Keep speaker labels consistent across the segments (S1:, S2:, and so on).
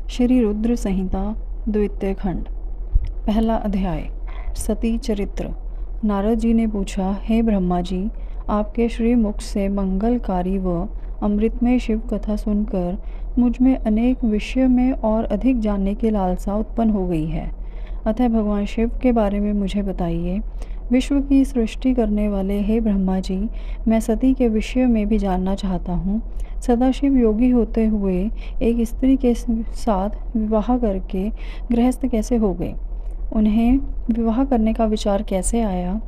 S1: श्री रुद्र संहिता द्वितीय खंड। पहला अध्याय। सती चरित्र। नारद जी ने पूछा, हे ब्रह्मा जी, आपके श्रीमुख से मंगलकारी व अमृतमय शिव कथा सुनकर मुझ में अनेक विषयों में और अधिक जानने की लालसा उत्पन्न हो गई है। अतः भगवान शिव के बारे में मुझे बताइए। विश्व की सृष्टि करने वाले हे ब्रह्मा जी, मैं सती के विषय में भी जानना चाहता हूँ। सदाशिव योगी होते हुए एक स्त्री के साथ विवाह करके गृहस्थ कैसे हो गए? उन्हें विवाह करने का विचार कैसे आया?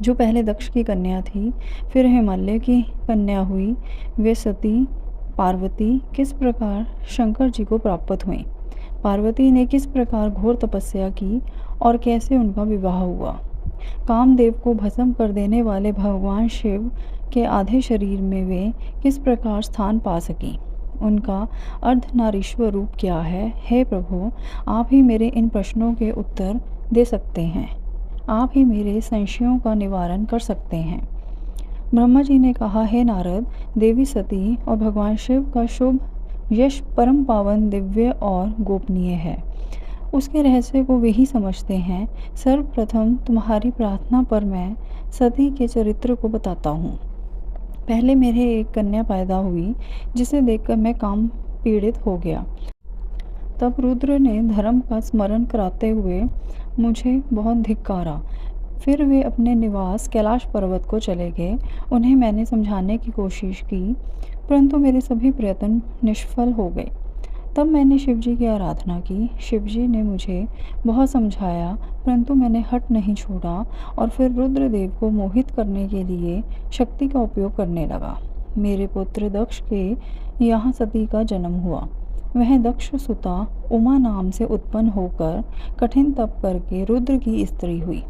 S1: जो पहले दक्ष की कन्या थी, फिर हिमालय की कन्या हुई, वे सती पार्वती किस प्रकार शंकर जी को प्राप्त हुई? पार्वती ने किस प्रकार घोर तपस्या की और कैसे उनका विवाह हुआ? कामदेव को भस्म कर देने वाले भगवान शिव के आधे शरीर में वे किस प्रकार स्थान पा सकीं? उनका अर्धनारीश्वर रूप क्या है? हे प्रभु, आप ही मेरे इन प्रश्नों के उत्तर दे सकते हैं। आप ही मेरे संशयों का निवारण कर सकते हैं। ब्रह्मा जी ने कहा, हे नारद, देवी सती और भगवान शिव का शुभ यश परम पावन, दिव्य और गोपनीय है। उसके रहस्य को वे ही समझते हैं। सर्वप्रथम तुम्हारी प्रार्थना पर मैं सती के चरित्र को बताता हूँ। पहले मेरे एक कन्या पैदा हुई, जिसे देखकर मैं काम पीड़ित हो गया। तब रुद्र ने धर्म का स्मरण कराते हुए मुझे बहुत धिक्कारा। फिर वे अपने निवास कैलाश पर्वत को चले गए। उन्हें मैंने समझाने की कोशिश की, परंतु मेरे सभी प्रयत्न निष्फल हो गए। तब मैंने शिवजी की आराधना की। शिवजी ने मुझे बहुत समझाया, परंतु मैंने हट नहीं छोड़ा और फिर रुद्रदेव को मोहित करने के लिए शक्ति का उपयोग करने लगा। मेरे पुत्र दक्ष के यहाँ सती का जन्म हुआ। वह दक्ष सुता उमा नाम से उत्पन्न होकर कठिन तप करके रुद्र की स्त्री हुई।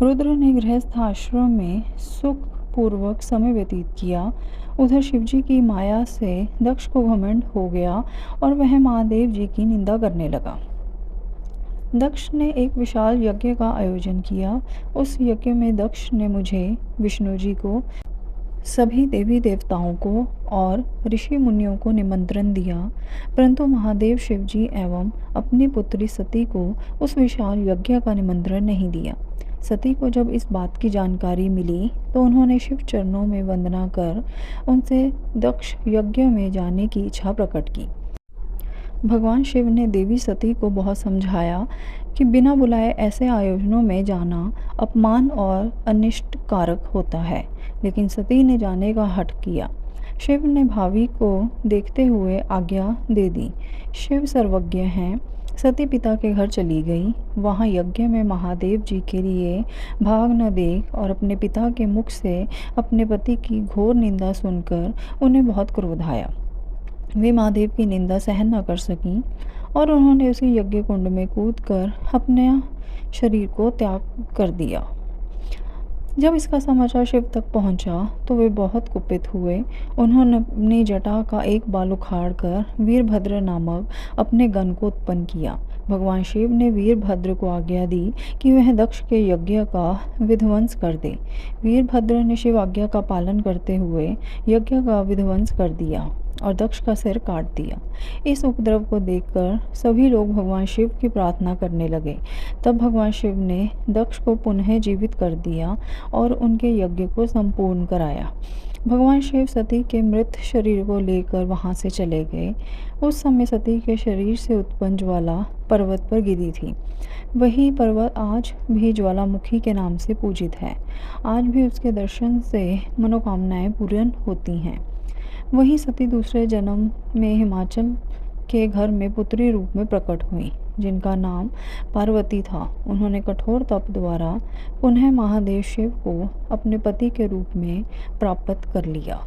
S1: रुद्र ने गृहस्थ आश्रम में सुख पूर्वक समय व्यतीत किया। उधर शिवजी की माया से दक्ष को घमंड हो गया और वह महादेव जी की निंदा करने लगा। दक्ष ने एक विशाल यज्ञ का आयोजन किया। उस यज्ञ में दक्ष ने मुझे, विष्णु जी को, सभी देवी देवताओं को और ऋषि मुनियों को निमंत्रण दिया, परंतु महादेव शिवजी एवं अपनी पुत्री सती को उस विशाल यज्ञ का निमंत्रण नहीं दिया। सती को जब इस बात की जानकारी मिली तो उन्होंने शिव चरणों में वंदना कर उनसे दक्ष यज्ञ में जाने की इच्छा प्रकट की। भगवान शिव ने देवी सती को बहुत समझाया कि बिना बुलाए ऐसे आयोजनों में जाना अपमान और अनिष्ट कारक होता है, लेकिन सती ने जाने का हठ किया। शिव ने भावी को देखते हुए आज्ञा दे दी। शिव सर्वज्ञ हैं। सती पिता के घर चली गई। वहाँ यज्ञ में महादेव जी के लिए भाग न देख और अपने पिता के मुख से अपने पति की घोर निंदा सुनकर उन्हें बहुत क्रोध आया। वे महादेव की निंदा सहन न कर सकीं और उन्होंने उसी यज्ञ कुंड में कूदकर अपने शरीर को त्याग कर दिया। जब इसका समाचार शिव तक पहुंचा तो वे बहुत कुपित हुए। उन्होंने अपनी जटा का एक बाल उखाड़कर वीरभद्र नामक अपने गण को उत्पन्न किया। भगवान शिव ने वीरभद्र को आज्ञा दी कि वह दक्ष के यज्ञ का विध्वंस कर दे। वीरभद्र ने शिव आज्ञा का पालन करते हुए यज्ञ का विध्वंस कर दिया और दक्ष का सिर काट दिया। इस उपद्रव को देखकर सभी लोग भगवान शिव की प्रार्थना करने लगे। तब भगवान शिव ने दक्ष को पुनः जीवित कर दिया और उनके यज्ञ को संपूर्ण कराया। भगवान शिव सती के मृत शरीर को लेकर वहां से चले गए। उस समय सती के शरीर से उत्पन्न ज्वाला पर्वत पर गिरी थी। वही पर्वत आज भी ज्वालामुखी के नाम से पूजित है। आज भी उसके दर्शन से मनोकामनाएं पूर्ण होती हैं। वही सती दूसरे जन्म में हिमाचल के घर में पुत्री रूप में प्रकट हुई, जिनका नाम पार्वती था। उन्होंने कठोर तप द्वारा पुनः महादेव शिव को अपने पति के रूप में प्राप्त कर लिया।